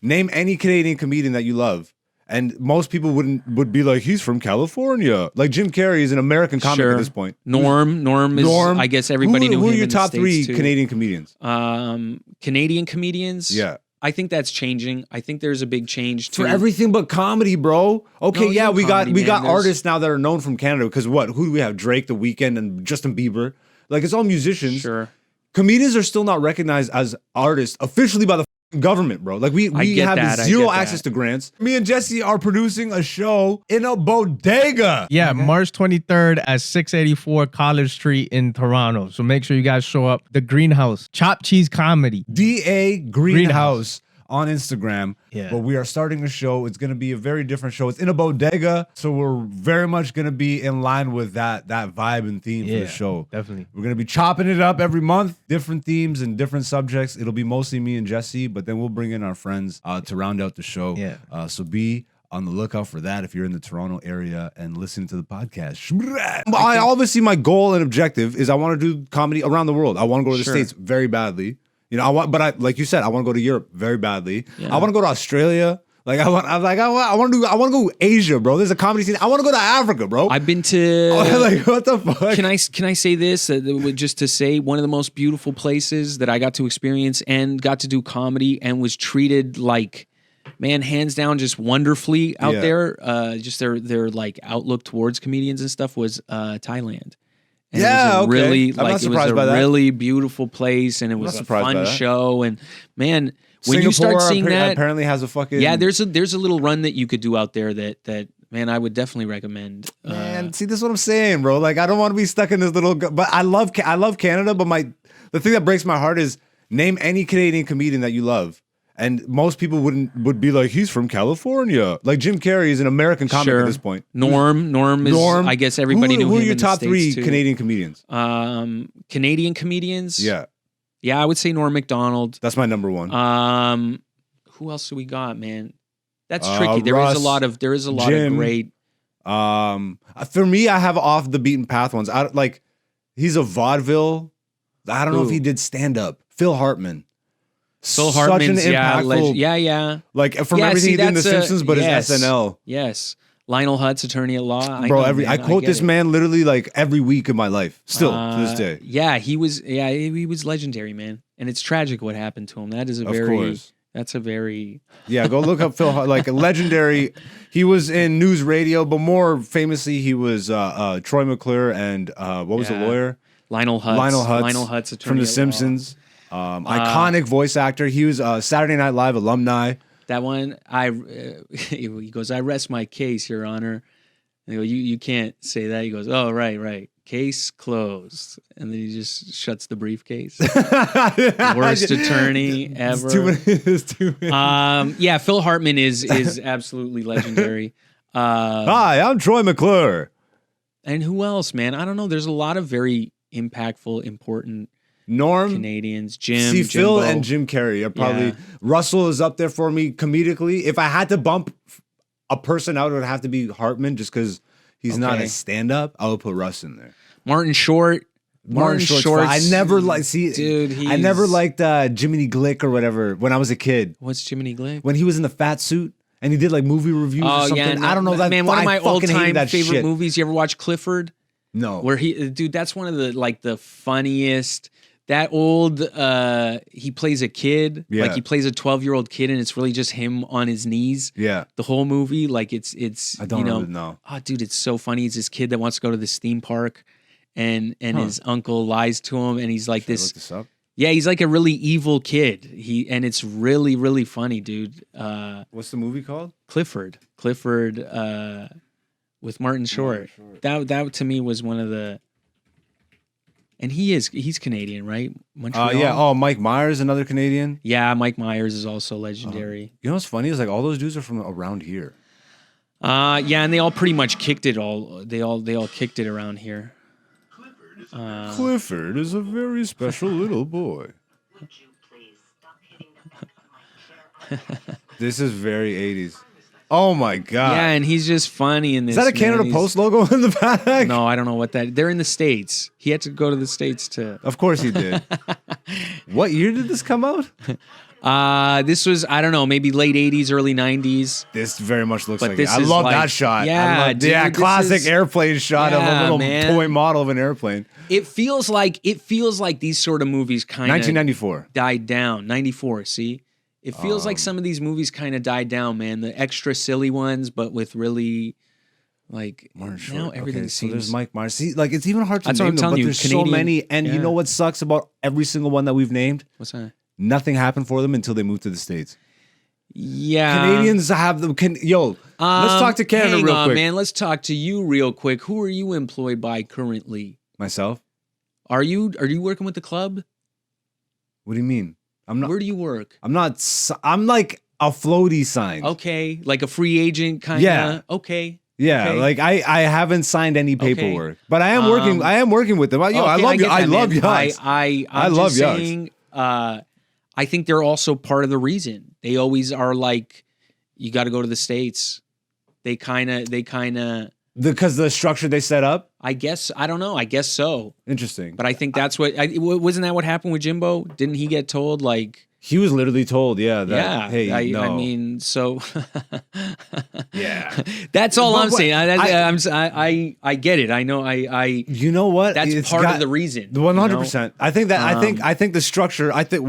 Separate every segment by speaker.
Speaker 1: Name any Canadian comedian that you love. And most people would be like, he's from California. Like Jim Carrey is an American comic at this point.
Speaker 2: Norm is, I guess everybody knew him.
Speaker 1: Who are your
Speaker 2: in
Speaker 1: top
Speaker 2: the
Speaker 1: three
Speaker 2: States too.
Speaker 1: Canadian comedians?
Speaker 2: Canadian comedians?
Speaker 1: Yeah.
Speaker 2: I think that's changing. I think there's a big change
Speaker 1: For everything but comedy, bro. Okay,
Speaker 2: No,
Speaker 1: we
Speaker 2: comedy,
Speaker 1: got
Speaker 2: man.
Speaker 1: artists now that are known from Canada. Because what? Who do we have? Drake, The Weeknd, and Justin Bieber. Like it's all musicians.
Speaker 2: Sure.
Speaker 1: Comedians are still not recognized as artists officially by the government, bro. Like we have zero access to grants. Me and Jesse are producing a show in a bodega.
Speaker 3: Yeah, March 23rd at 684 College Street in Toronto. So make sure you guys show up. The Greenhouse, Chop Cheese Comedy.
Speaker 1: DA Greenhouse on Instagram.
Speaker 3: Yeah.
Speaker 1: But we are starting a show. It's going to be a very different show. It's in a bodega, so we're very much going to be in line with that vibe and theme for the show.
Speaker 3: Definitely.
Speaker 1: We're going to be chopping it up every month, different themes and different subjects. It'll be mostly me and Jesse, but then we'll bring in our friends to round out the show.
Speaker 3: Yeah.
Speaker 1: So be on the lookout for that if you're in the Toronto area and listening to the podcast. Obviously, my goal and objective is I want to do comedy around the world. I want to go to the States very badly. You know, like you said, I want to go to Europe very badly. Yeah. I want to go to Australia. Like I want to go Asia, bro. There's a comedy scene. I want to go to Africa, bro.
Speaker 2: I've been to
Speaker 1: like what the fuck?
Speaker 2: Can I say this? Just to say, one of the most beautiful places that I got to experience and got to do comedy and was treated like, man, hands down, just wonderfully out there. Just their like outlook towards comedians and stuff was Thailand. And it was really like it was a really beautiful place, and it was a fun show. And man, when you start seeing that,
Speaker 1: apparently has a fucking
Speaker 2: there's a little run that you could do out there that man, I would definitely recommend.
Speaker 1: Man, see, this is what I'm saying, bro. Like I don't want to be stuck in this little, but I love Canada. But the thing that breaks my heart is name any Canadian comedian that you love. And most people would be like, he's from California. Like Jim Carrey is an American comic at this point.
Speaker 2: Norm is, I guess everybody knew him.
Speaker 1: Who are your
Speaker 2: in
Speaker 1: top
Speaker 2: the
Speaker 1: three
Speaker 2: States
Speaker 1: Canadian comedians?
Speaker 2: Canadian comedians?
Speaker 1: Yeah,
Speaker 2: I would say Norm Macdonald.
Speaker 1: That's my number one.
Speaker 2: Who else do we got, man? That's tricky. There is a lot of great.
Speaker 1: For me, I have off the beaten path ones. He's a vaudeville. I don't know if he did stand up. Phil Hartman.
Speaker 2: Phil Hartman's,
Speaker 1: such an impactful, like from everything he did in The Simpsons, but it's SNL.
Speaker 2: Yes, Lionel Hutz, attorney at law.
Speaker 1: I quote this man literally like every week of my life, still to this day.
Speaker 2: Yeah, he was legendary, man, and it's tragic what happened to him. That is that's a very
Speaker 1: go look up Phil like legendary. He was in news radio, but more famously he was Troy McClure and what was the lawyer?
Speaker 2: Lionel Hutz, attorney
Speaker 1: from The Simpsons. Iconic voice actor. He was Saturday Night Live alumni.
Speaker 2: That one, he goes, I rest my case, Your Honor. And they go, you can't say that. He goes, oh, right. Case closed. And then he just shuts the briefcase. Worst attorney ever.
Speaker 1: It's too many.
Speaker 2: Phil Hartman is absolutely legendary.
Speaker 1: Hi, I'm Troy McClure.
Speaker 2: And who else, man? I don't know. There's a lot of very impactful, important Canadians.
Speaker 1: Phil and Jim Carrey are probably Russell is up there for me comedically. If I had to bump a person out, it would have to be Hartman just because he's not a stand-up. I would put Russ in there.
Speaker 2: Martin Short.
Speaker 1: I never liked Jiminy Glick or whatever when I was a kid.
Speaker 2: What's Jiminy Glick?
Speaker 1: When he was in the fat suit and he did like movie reviews or something.
Speaker 2: Yeah,
Speaker 1: I don't know that.
Speaker 2: Man, one of my all-time favorite
Speaker 1: shit.
Speaker 2: movies. You ever watch Clifford?
Speaker 1: No.
Speaker 2: Where that's one of the funniest. That old, he plays a kid, like he plays a 12-year-old kid, and it's really just him on his knees.
Speaker 1: Yeah,
Speaker 2: the whole movie, like it's.
Speaker 1: I don't really know.
Speaker 2: Oh, dude, it's so funny. He's this kid that wants to go to this theme park, and his uncle lies to him, and he's like
Speaker 1: Should I look this up?
Speaker 2: Yeah, he's like a really evil kid. And it's really, really funny, dude.
Speaker 1: What's the movie called?
Speaker 2: Clifford, with Martin Short. That to me was one of the. And he's Canadian, right?
Speaker 1: Montreal? Mike Myers, another Canadian.
Speaker 2: Yeah, Mike Myers is also legendary.
Speaker 1: You know what's funny is like all those dudes are from around here.
Speaker 2: And they all pretty much kicked it they all kicked it around here.
Speaker 1: Clifford is a very special little boy.
Speaker 4: Would you please stop hitting the mic?
Speaker 1: This is very 80s. Oh my God.
Speaker 2: Yeah, and he's just funny in this.
Speaker 1: Is that a Canada Post logo in the back?
Speaker 2: No, I don't know what that. They're in the States. He had to go to the States to.
Speaker 1: Of course he did. What year did this come out?
Speaker 2: This was, I don't know, maybe late 80s, early 90s.
Speaker 1: This very much looks
Speaker 2: But
Speaker 1: like
Speaker 2: this
Speaker 1: it. I
Speaker 2: is
Speaker 1: love
Speaker 2: like-
Speaker 1: that shot.
Speaker 2: yeah,
Speaker 1: I love,
Speaker 2: dude,
Speaker 1: yeah,
Speaker 2: this
Speaker 1: classic
Speaker 2: is-
Speaker 1: airplane shot of a
Speaker 2: Yeah,
Speaker 1: little
Speaker 2: man.
Speaker 1: toy model of an airplane.
Speaker 2: It feels like these sort of movies kind of
Speaker 1: 1994.
Speaker 2: died down. 94, see? It feels
Speaker 1: Um,
Speaker 2: like some of these movies kind of died down, man. The extra silly ones, but with really, like,
Speaker 1: Martin Short.
Speaker 2: now everything
Speaker 1: Okay, so
Speaker 2: seems...
Speaker 1: there's Mike Myers. See, like it's even hard to
Speaker 2: That's what
Speaker 1: name
Speaker 2: I'm
Speaker 1: them,
Speaker 2: telling
Speaker 1: but
Speaker 2: you,
Speaker 1: there's so
Speaker 2: Canadian-
Speaker 1: many. And
Speaker 2: yeah.
Speaker 1: you know what sucks about every single one that we've named?
Speaker 2: What's that?
Speaker 1: Nothing happened for them until they moved to the States.
Speaker 2: Yeah.
Speaker 1: Canadians have them. Let's talk to Canada
Speaker 2: hang
Speaker 1: real
Speaker 2: on,
Speaker 1: quick.
Speaker 2: man. Let's talk to you real quick. Who are you employed by currently?
Speaker 1: Myself?
Speaker 2: Are you working with the club?
Speaker 1: What do you mean? I'm not.
Speaker 2: Where do you work?
Speaker 1: I'm not. I'm like a floaty sign.
Speaker 2: Okay, like a free agent kind of.
Speaker 1: Yeah.
Speaker 2: Okay.
Speaker 1: Yeah,
Speaker 2: Okay.
Speaker 1: like I haven't signed any
Speaker 2: Okay.
Speaker 1: but I am working. I am working with them. I
Speaker 2: Okay,
Speaker 1: love you.
Speaker 2: get
Speaker 1: I
Speaker 2: that,
Speaker 1: love
Speaker 2: man.
Speaker 1: Yucks.
Speaker 2: I'm
Speaker 1: love
Speaker 2: just
Speaker 1: Yucks.
Speaker 2: saying, I think they're also part of the reason. They always are like, you got to go to the States. They kind of.
Speaker 1: Because the structure they set up.
Speaker 2: I guess I don't know. I guess so.
Speaker 1: Interesting.
Speaker 2: But I think that's wasn't that what happened with Jimbo? Didn't he get told like?
Speaker 1: He was literally told, that,
Speaker 2: Yeah.
Speaker 1: hey, no.
Speaker 2: I mean, so.
Speaker 1: Yeah.
Speaker 2: That's all
Speaker 1: But
Speaker 2: I'm
Speaker 1: what-
Speaker 2: saying. I get it. I know.
Speaker 1: You know what?
Speaker 2: That's
Speaker 1: It's
Speaker 2: part
Speaker 1: got-
Speaker 2: of the reason.
Speaker 1: 100%. I think that. I think the structure. I think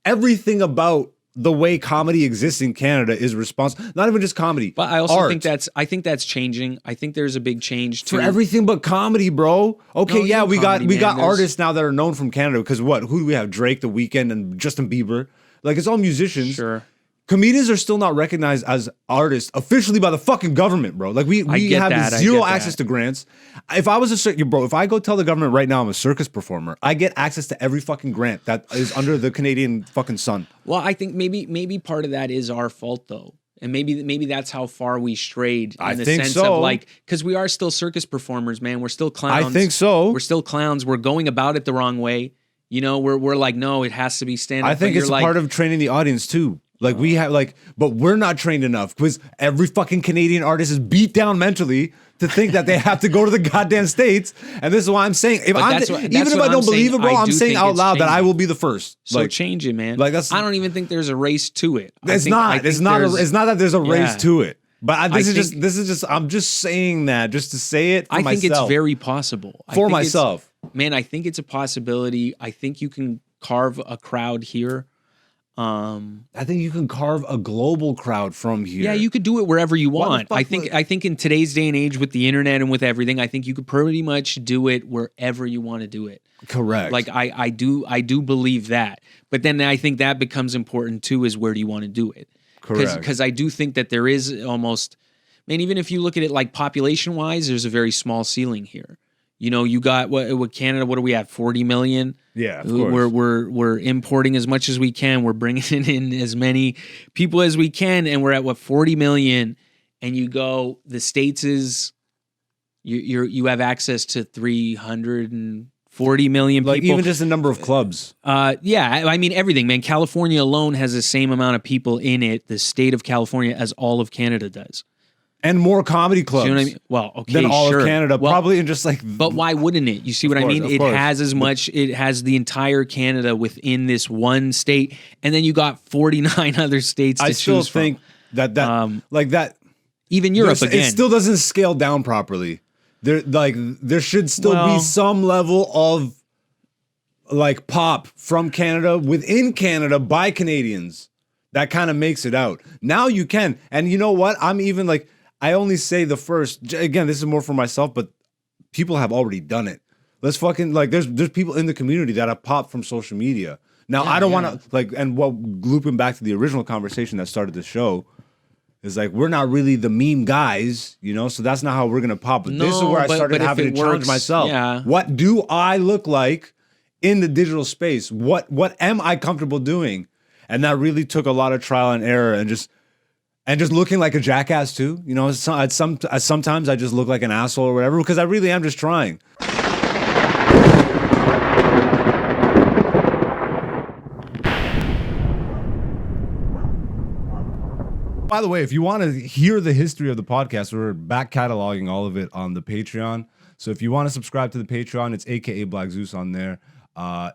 Speaker 1: everything about the way comedy exists in Canada is responsible. Not even just comedy,
Speaker 2: But I also
Speaker 1: art.
Speaker 2: think that's changing. I think there's a big change too.
Speaker 1: For everything but comedy, bro. Okay,
Speaker 2: No,
Speaker 1: yeah,
Speaker 2: even
Speaker 1: we
Speaker 2: comedy,
Speaker 1: got
Speaker 2: man.
Speaker 1: artists now that are known from Canada. Because what? Who do we have? Drake, The Weeknd, and Justin Bieber. Like it's all musicians.
Speaker 2: Sure.
Speaker 1: Comedians are still not recognized as artists officially by the fucking government, bro. Like we
Speaker 2: get
Speaker 1: have
Speaker 2: that, I
Speaker 1: zero
Speaker 2: get
Speaker 1: access
Speaker 2: that.
Speaker 1: to grants. If I was if I go tell the government right now I'm a circus performer, I get access to every fucking grant that is under the Canadian fucking sun.
Speaker 2: Well, I think maybe part of that is our fault though. And maybe that's how far we strayed in
Speaker 1: I
Speaker 2: the
Speaker 1: think
Speaker 2: sense
Speaker 1: so.
Speaker 2: of like, because we are still circus performers, man. We're still clowns.
Speaker 1: I think so.
Speaker 2: We're still clowns. We're going about it the wrong way. You know, we're like, no, it has to be stand up.
Speaker 1: I think it's a part of training the audience too. Like we have but we're not trained enough because every fucking Canadian artist is beat down mentally to think that they have to go to the goddamn States. And this is why I'm saying, even
Speaker 2: that's
Speaker 1: if
Speaker 2: what
Speaker 1: I
Speaker 2: I'm
Speaker 1: don't believe
Speaker 2: saying.
Speaker 1: it, bro,
Speaker 2: I
Speaker 1: I'm
Speaker 2: do
Speaker 1: saying
Speaker 2: think
Speaker 1: out
Speaker 2: it's
Speaker 1: loud that I
Speaker 2: changing.
Speaker 1: will be the first.
Speaker 2: So
Speaker 1: Like
Speaker 2: change it, man.
Speaker 1: like, that's-
Speaker 2: I don't even think there's a race to it.
Speaker 1: it's not. It's not that there's a race
Speaker 2: Yeah.
Speaker 1: to it. But this
Speaker 2: think-
Speaker 1: is just I'm just saying that just to say it for
Speaker 2: I think
Speaker 1: myself.
Speaker 2: it's very possible. I
Speaker 1: For
Speaker 2: think it's-
Speaker 1: myself.
Speaker 2: Man, I think it's a possibility. I think you can carve a crowd here.
Speaker 1: I think you can carve a global crowd from here.
Speaker 2: Yeah, you could do it wherever you
Speaker 1: Why the
Speaker 2: want.
Speaker 1: fuck
Speaker 2: I think in today's day and age with the internet and with everything, I think you could pretty much do it wherever you want to do it.
Speaker 1: Correct.
Speaker 2: Like I do believe that. But then I think that becomes important too, is where do you want to do it?
Speaker 1: Correct.
Speaker 2: Because I do think that there is almost, man, even if you look at it like population wise, there's a very small ceiling here. You know, you got what Canada, what do we have? 40 million?
Speaker 1: Yeah, of course.
Speaker 2: We're importing as much as we can. We're bringing in as many people as we can, and we're at 40 million. And you go, the States is you have access to 340 million people.
Speaker 1: like even just the number of clubs.
Speaker 2: Yeah, I mean everything, man. California alone has the same amount of people in it, the state of California, as all of Canada does.
Speaker 1: And more comedy clubs.
Speaker 2: Do you know what I mean? Well, okay,
Speaker 1: than all
Speaker 2: sure.
Speaker 1: of Canada.
Speaker 2: Well,
Speaker 1: Probably in just like
Speaker 2: but why wouldn't it? You see what I
Speaker 1: course,
Speaker 2: mean?
Speaker 1: of
Speaker 2: It
Speaker 1: course.
Speaker 2: has as much. It has the entire Canada within this one state, and then you got 49 other states to
Speaker 1: I still
Speaker 2: choose
Speaker 1: think
Speaker 2: from.
Speaker 1: that like that
Speaker 2: Even Europe
Speaker 1: there's-
Speaker 2: again.
Speaker 1: It still doesn't scale down properly. There should still
Speaker 2: Well-
Speaker 1: be some level of like pop from Canada within Canada by Canadians that kind of makes it out. Now you can, and you know what? I'm even like I only say the first. Again, this is more for myself, but people have already done it. Let's fucking like there's people in the community that have popped from social media. Now I don't want to like, and what looping back to the original conversation that started the show. Is like we're not really the meme guys, you know, so that's not how we're gonna pop. But this is
Speaker 2: No,
Speaker 1: where I
Speaker 2: but
Speaker 1: started
Speaker 2: if
Speaker 1: having
Speaker 2: it
Speaker 1: to challenge
Speaker 2: works,
Speaker 1: myself.
Speaker 2: yeah.
Speaker 1: What do I look like in the digital space? What am I comfortable doing? And that really took a lot of trial and error and just looking like a jackass too. You know, sometimes I just look like an asshole or whatever because I really am just trying. By the way, if you want to hear the history of the podcast, we're back cataloging all of it on the Patreon. So if you want to subscribe to the Patreon, it's AKA Black Zeus on there.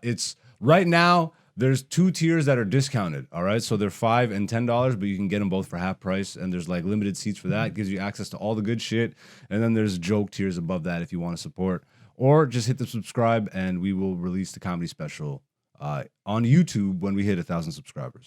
Speaker 1: It's right now There's 2 tiers that are discounted. All right, so they're $5 and $10, but you can get them both for half price. And there's like limited seats for that. It gives you access to all the good shit. And then there's joke tiers above that if you want to support, or just hit the subscribe, and we will release the comedy special on YouTube when we hit 1,000 subscribers.